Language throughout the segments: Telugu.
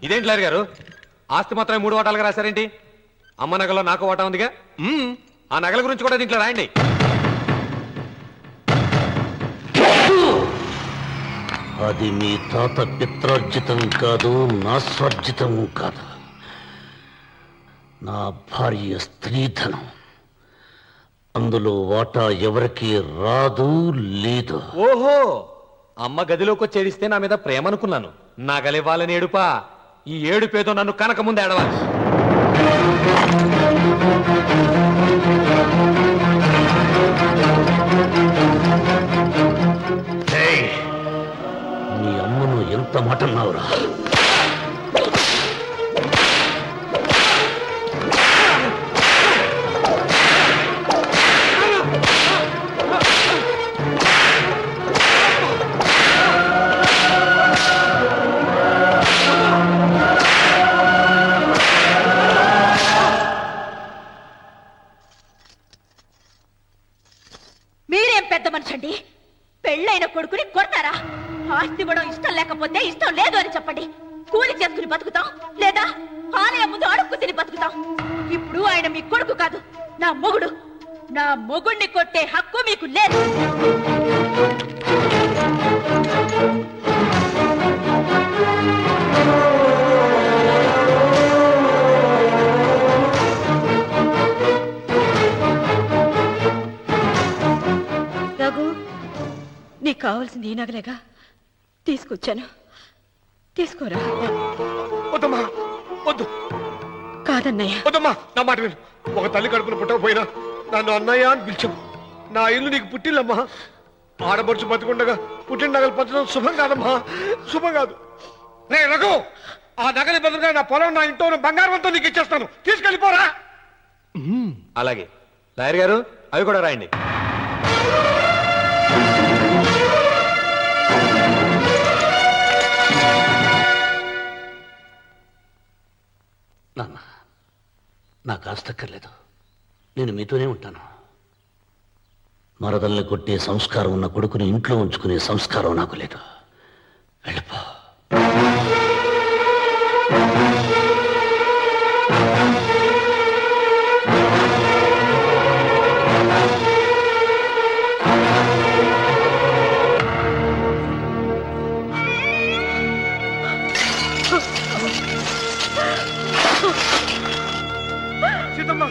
ఇదేంటి లాయర్ గారు, ఆస్తి మాత్రమే 3 వాటాలుగా రాశారేంటి? అమ్మ నగలో నాకు వాటా ఉందిగా. ఆ నగల గురించి కూడా దీంట్లో రాయండి. అది మీ తాత పిత్రార్జితం కాదు, నా స్వార్జితం కాదు. నా భార్య స్త్రీధనం. అందులో వాటా ఎవరికి రాదు లేదు. ఓహో, అమ్మ గదిలోకి వచ్చి ఏడిస్తే నా మీద ప్రేమ అనుకున్నాను. నగలివ్వాలని ఏడుపా. ఈ ఏడుపేదో నన్ను కనక ముందు ఏడవాలి. నీ అమ్మను ఎంత మాట అన్నావురా? పెద్ద మనిషండి, పెళ్ళైన కొడుకుని కొడతారా? ఆస్తి ఇవ్వడం ఇష్టం లేకపోతే ఇష్టం లేదు అని చెప్పండి. కూలి చేసుకుని బతుకుతాం, లేదా ఆలయం ముందు అడుక్కు తిని బతుకుతాం. ఇప్పుడు ఆయన మీ కొడుకు కాదు, నా మొగుడు. నా మొగుడిని కొట్టే హక్కు మీకు లేదు. నీకు కావాల్సింది ఈ నగలేగా, తీసుకొచ్చాను. తీసుకోరా. వద్దమ్మా, వద్దు. కాదన్నయ్య. వద్దమ్మా, నా మాట విను. ఒక తల్లి కడుపును పుట్టకపోయినా నన్ను అన్నయ్య అని పిలిచావు. నా ఇల్లు నీకు పుట్టిల్లమ్మా. ఆడబడుచు బతుకుండగా పుట్టిన నగలు పంచడం శుభం కాదమ్మా, శుభం కాదు. రే రఘు, ఆ నగలి బదులుగా నా పొలం, నా ఇంట్లో బంగారంతో నీకు ఇచ్చేస్తాను. తీసుకెళ్ళిపోరా. అలాగే లాయర్ గారు, అవి కూడా రాయండి. నాన్న, నాకు ఆస్తక్కర్లేదు. నేను మీతోనే ఉంటాను. మరదల్ని కొట్టే సంస్కారం ఉన్న కొడుకుని ఇంట్లో ఉంచుకునే సంస్కారం నాకు లేదు. వెళ్ళిపో. సీతమ్మా,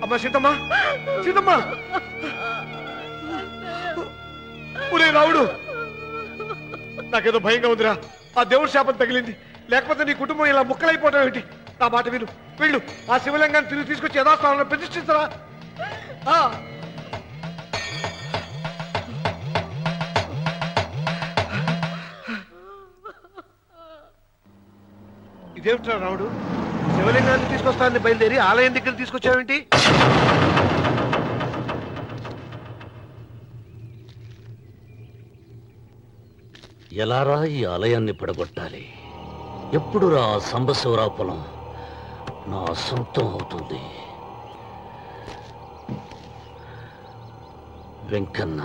అమ్మా సీతమ్మా, సీతమ్మా. ఒరే రావుడు, నాకేదో భయంగా ఉందిరా. ఆ దేవుడి శాపం తగిలింది. లేకపోతే నీ కుటుంబం ఇలా ముక్కలైపోవటం ఏంటి? నా మాట విను, వెళ్ళు. ఆ శివలింగాన్ని తిరిగి తీసుకొచ్చి యథాస్థానంలో ప్రతిష్ఠించరా. ఇదేమిట్రా రావుడు, శివలింగాన్ని తీసుకొస్తానని బయలుదేరి ఆలయం దగ్గర తీసుకొచ్చావేంటి? ఎలారా ఈ ఆలయాన్ని పడగొట్టాలి? ఎప్పుడురా సంబశివరావు పొలం నా సొంతం అవుతుంది? వెంకన్న,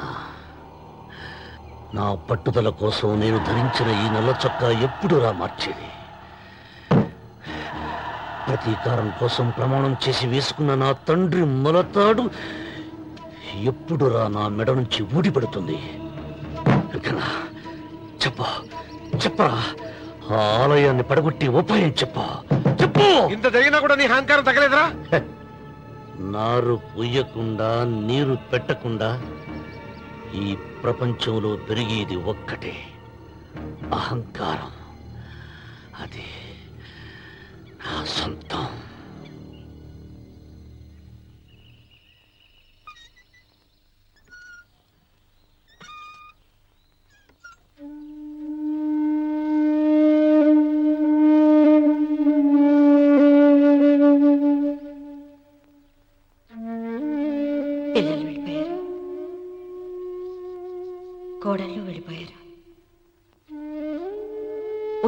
నా పట్టుదల కోసం నేను ధరించిన ఈ నల్ల చొక్కా ఎప్పుడురా మార్చేది? ప్రతీకారం కోసం ప్రమాణం చేసి వేసుకున్న నా తండ్రి మొలతాడు ఎప్పుడురా నా మెడ నుంచి ఊడిపడుతుంది? వెంకన్న, చెప్పరా, ఆ ఆలయాన్ని పడగొట్టి ఉపాయం చెప్పు. ఇంత జరిగినా కూడా నీ అహంకారం తగలేదురా? నారు పుయ్యకుండా నీరు పెట్టకుండా ఈ ప్రపంచంలో పెరిగేది ఒక్కటే, అహంకారం. అది నా సొంతం. పిల్లలు వెళ్ళిపోయారు, కోడళ్ళు వెళ్ళిపోయారు.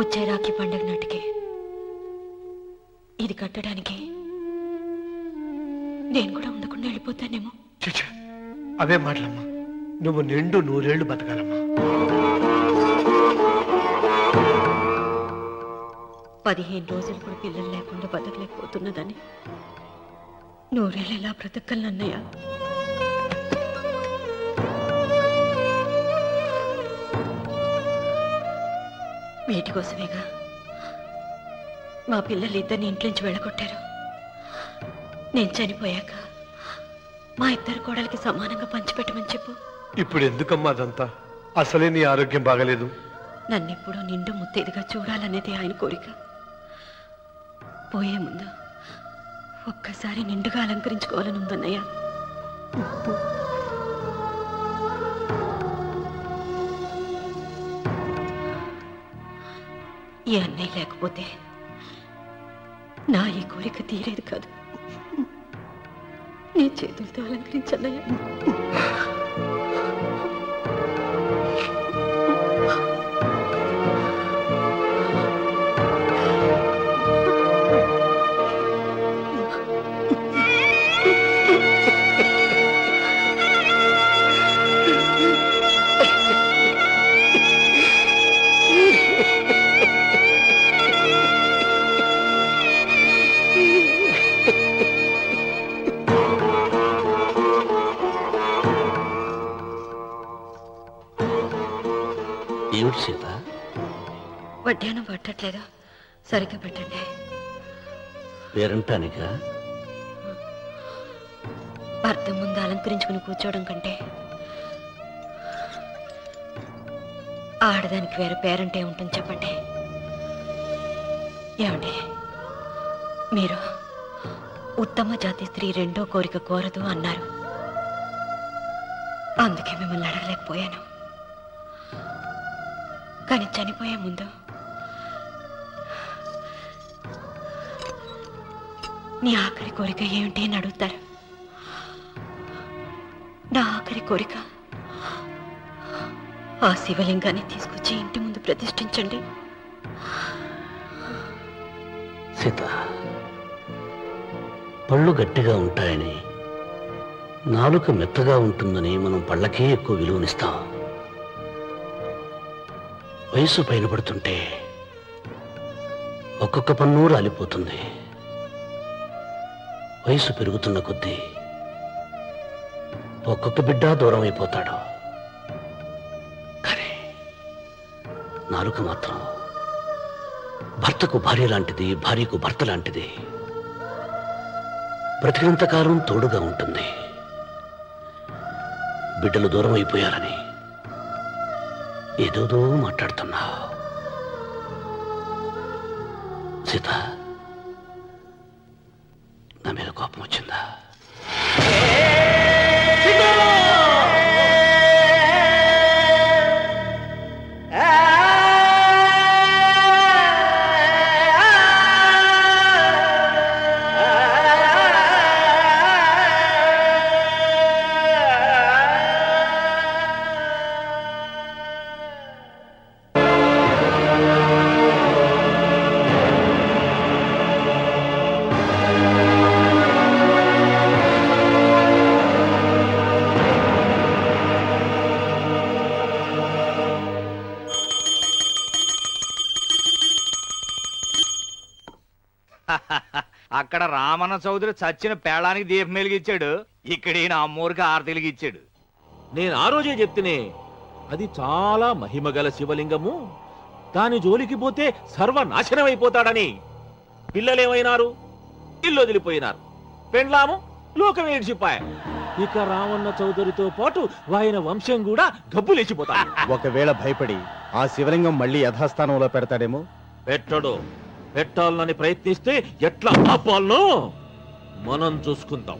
వచ్చే రాఖీ పండుగ నాటికి ఇది కట్టడానికి నేను కూడా ఉండకుండా వెళ్ళిపోతానేమో. అవే మాటలమ్మా. నువ్వు నిండు 100 ఏళ్ళు బతకాలమ్మా. 15 రోజులు కూడా పిల్లలు లేకుండా బతకలేకపోతున్నదని నూరేళ్ళు ఎలా బ్రతకలన్నయ్య. వీటి కోసమేగా మా పిల్లలు ఇద్దరిని ఇంట్లో నుంచి వెళ్ళగొట్టారు. నేను చనిపోయాక మా ఇద్దరు కోడలికి సమానంగా పంచిపెట్టమని చెప్పు. ఇప్పుడు ఎందుకమ్మా అదంతా? అసలే నీ ఆరోగ్యం బాగలేదు. నన్నిప్పుడు నిండు ముత్తేదిగా చూడాలనేది ఆయన కోరిక. పోయే ముందు ఒక్కసారి నిండుగా అలంకరించుకోవాలని ఉందన్నయ్య. ఈ అన్నయ్య లేకపోతే నా ఈ కోరిక తీరేది కాదు. నీ చేతులతో అలంకరించన్నయ్య. ఏమిటి సీత? వడ్డానం పట్టట్లేదు, సరిగ్గా పెట్టండి. పేరంటానికా? భర్త ముందు అలంకరించుకుని కూర్చోవడం కంటే ఆడదానికి వేరే పేరంటే ఉంటుంది చెప్పండి. ఏమండి, మీరు ఉత్తమ జాతి స్త్రీ రెండో కోరిక కోరదు అన్నారు. అందుకే మిమ్మల్ని అడగలేకపోయాను. కానీ చనిపోయే ముందు నీ ఆఖరి కోరిక ఏమిటి అని అడుగుతారు. నా ఆఖరి కోరిక ఆ శివలింగాన్ని తీసుకొచ్చి ఇంటి ముందు ప్రతిష్ఠించండి. సీత, పళ్ళు గట్టిగా ఉంటాయని, నాలుక మెత్తగా ఉంటుందని మనం పళ్ళకే ఎక్కువ విలువనిస్తాం. వయసు పైన పడుతుంటే ఒక్కొక్క పన్ను రాలిపోతుంది. వయసు పెరుగుతున్న కొద్దీ ఒక్కొక్క బిడ్డ దూరం అయిపోతాడు. కానీ నాలుక మాత్రం భర్తకు భార్య లాంటిది, భార్యకు భర్త లాంటిది. బ్రతికినంతకాలం తోడుగా ఉంటుంది. బిడ్డలు దూరం అయిపోయారని ఏదోదో మాట్లాడుతున్నావు. సీత, నా మీద కోపం వచ్చిందా? అక్కడ రామన్న చౌదరి చచ్చిన పేళానికి దీపం వెలిగించాడు. ఇక్కడ ఈయన అమ్మూరికి ఆరతి వెలిగించాడు. నేను ఆ రోజే చెప్తేనే అది చాలా మహిమగల శివలింగము, దాని జోలికి పోతే సర్వనాశనం అయిపోతాడని. పిల్లలేమైనారు? ఇల్లు వదిలిపోయినారు. పెండ్లాము లోకం ఏడ్చిపాయ. ఇక రామన్న చౌదరితో పాటు ఆయన వంశం కూడా గబ్బులేచిపోతాడు. ఒకవేళ భయపడి ఆ శివలింగం మళ్ళీ యథాస్థానంలో పెడతాడేమో. పెట్టడు. పెట్టాలని ప్రయత్నిస్తే ఎట్లా ఆపాలనో మనం చూసుకుంటాం.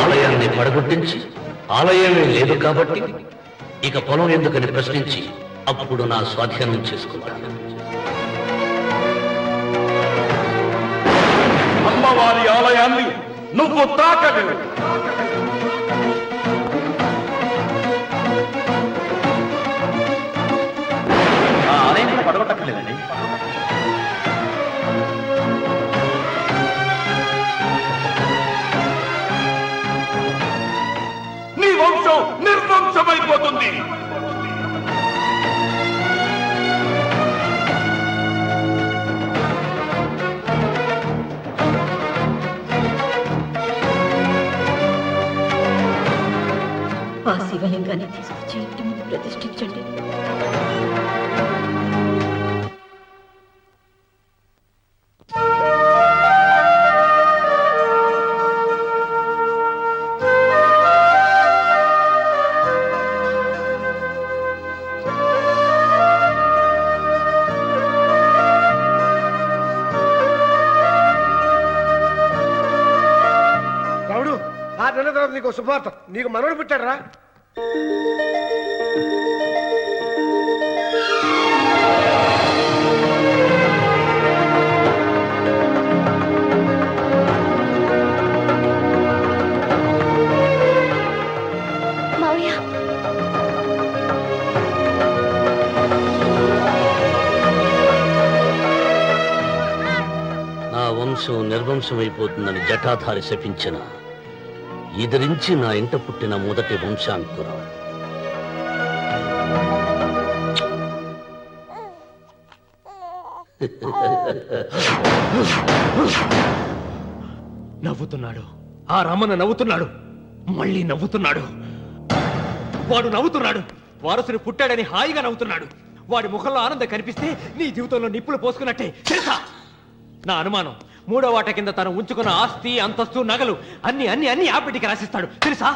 ఆలయాన్ని పడగొట్టించి ఆలయమే లేదు కాబట్టి ఇక పొలం ఎందుకని ప్రశ్నించి అప్పుడు నా స్వాధీనం చేసుకుంటాను. అమ్మవారి ఆలయాన్ని నువ్వు తాకలేవు. ఆ ఆలయాన్ని పడగొట్టక్కర్లేదండి. ఆ శివలింగాన్ని తీసుకొచ్చి ఇంటి ముందు ప్రతిష్ఠించండి. రావుడు, 6 నెలల తర్వాత నీకు శుభవార్త. నీకు మనవడు పుట్టాడు రా. మావయ్య, నా వంశం నిర్వంశమైపోతుందని జటాధారి శపించిన ఎదిరించి నా ఇంట పుట్టిన మొదటి వంశాంకురం. నవ్వుతున్నాడు. ఆ రమణ నవ్వుతున్నాడు. మళ్ళీ నవ్వుతున్నాడు. వాడు నవ్వుతున్నాడు. వారసుని పుట్టాడని హాయిగా నవ్వుతున్నాడు. వాడి ముఖంలో ఆనందం కనిపిస్తే నీ జీవితంలో నిప్పులు పోసుకున్నట్టే తెలుసా? నా అనుమానం 3వ వాట కింద తను ఉంచుకున్న ఆస్తి, అంతస్తు, నగలు అన్ని అన్ని అన్ని ఆ బిడ్డకి రాసిస్తాడు తెలుసా?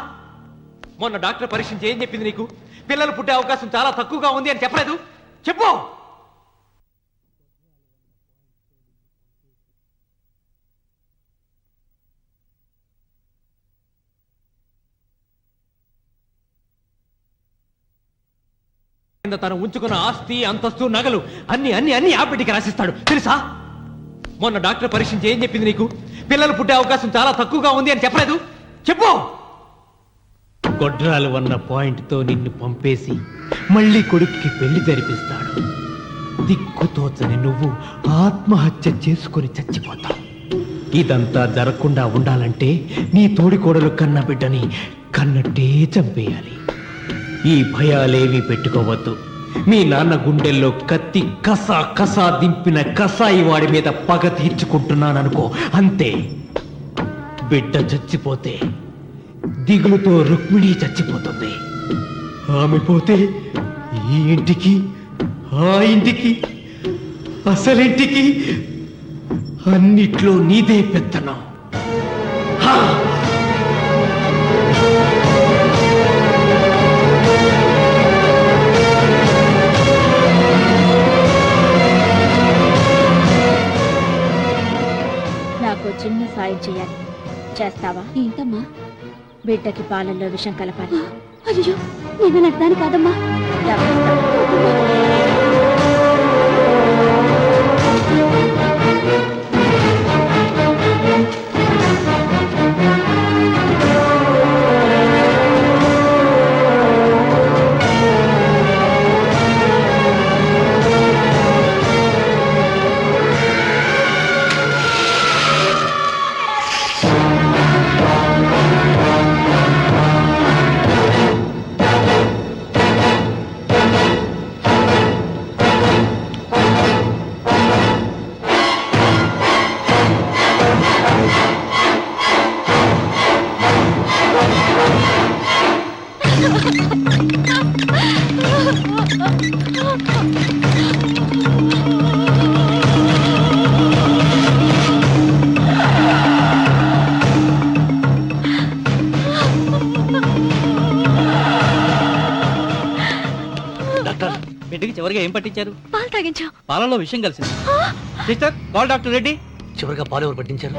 మొన్న డాక్టర్ పరీక్షించి ఏం చెప్పింది నీకు? పిల్లలు పుట్టే అవకాశం చాలా తక్కువగా ఉంది అని చెప్పలేదు? చెప్పు. తను ఉంచుకున్న ఆస్తి, అంతస్తు, నగలు అన్ని అన్ని అన్ని ఆ బిడ్డకి రాసిస్తాడు తెలుసా? మొన్న డాక్టర్ పరీక్షించి ఏం చెప్పింది నీకు? పిల్లలు పుట్టే అవకాశం చాలా తక్కువగా ఉంది అని చెప్పలేదు? చెప్పు. గొడ్రాలు అన్న పాయింట్తో నిన్ను పంపేసి మళ్ళీ కొడుక్కి పెళ్లి జరిపిస్తాడు. దిక్కుతోచని నువ్వు ఆత్మహత్య చేసుకొని చచ్చిపోతావు. ఇదంతా జరగకుండా ఉండాలంటే నీ తోడికోడలు కన్న బిడ్డని కన్నట్టే చంపేయాలి. ఈ భయాలేవి పెట్టుకోవద్దు. మీ నాన్న గుండెల్లో కత్తి కసా కసా దింపిన కసాయి వాడి మీద పగ తీర్చుకుంటున్నాననుకో, అంతే. బిడ్డ చచ్చిపోతే దిగులుతో రుక్మిణి చచ్చిపోతుంది. ఆమె పోతే ఈ ఇంటికి, ఆ ఇంటికి, అసలింటికి అన్నిట్లో నీదే పెత్తనం. నాకు చిన్న సాయం చేయాలి. చేస్తావా? ఏంటమ్మా? బిడ్డకి పాలల్లో విషం కలపాలి. అయ్యో, నేను నడ్డాను కాదమ్మా. బిడ్డకి చివరిగా ఏం పట్టించారు? పాలు తాగించా. పాలలో విషయం కలిసింది. Sister, call doctor Reddy. చివరిగా పాలు ఎవరు పట్టించారు?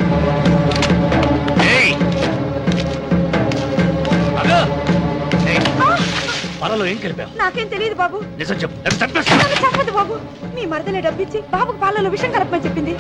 పాలలో ఏం కలిపావు? నాకేం తెలియదు బాబు. నిజం చెప్పు. చెప్పదు బాబు. మీ మరదలే డబ్బిచ్చి బాబుకు పాలలో విషం కలపమని చెప్పింది.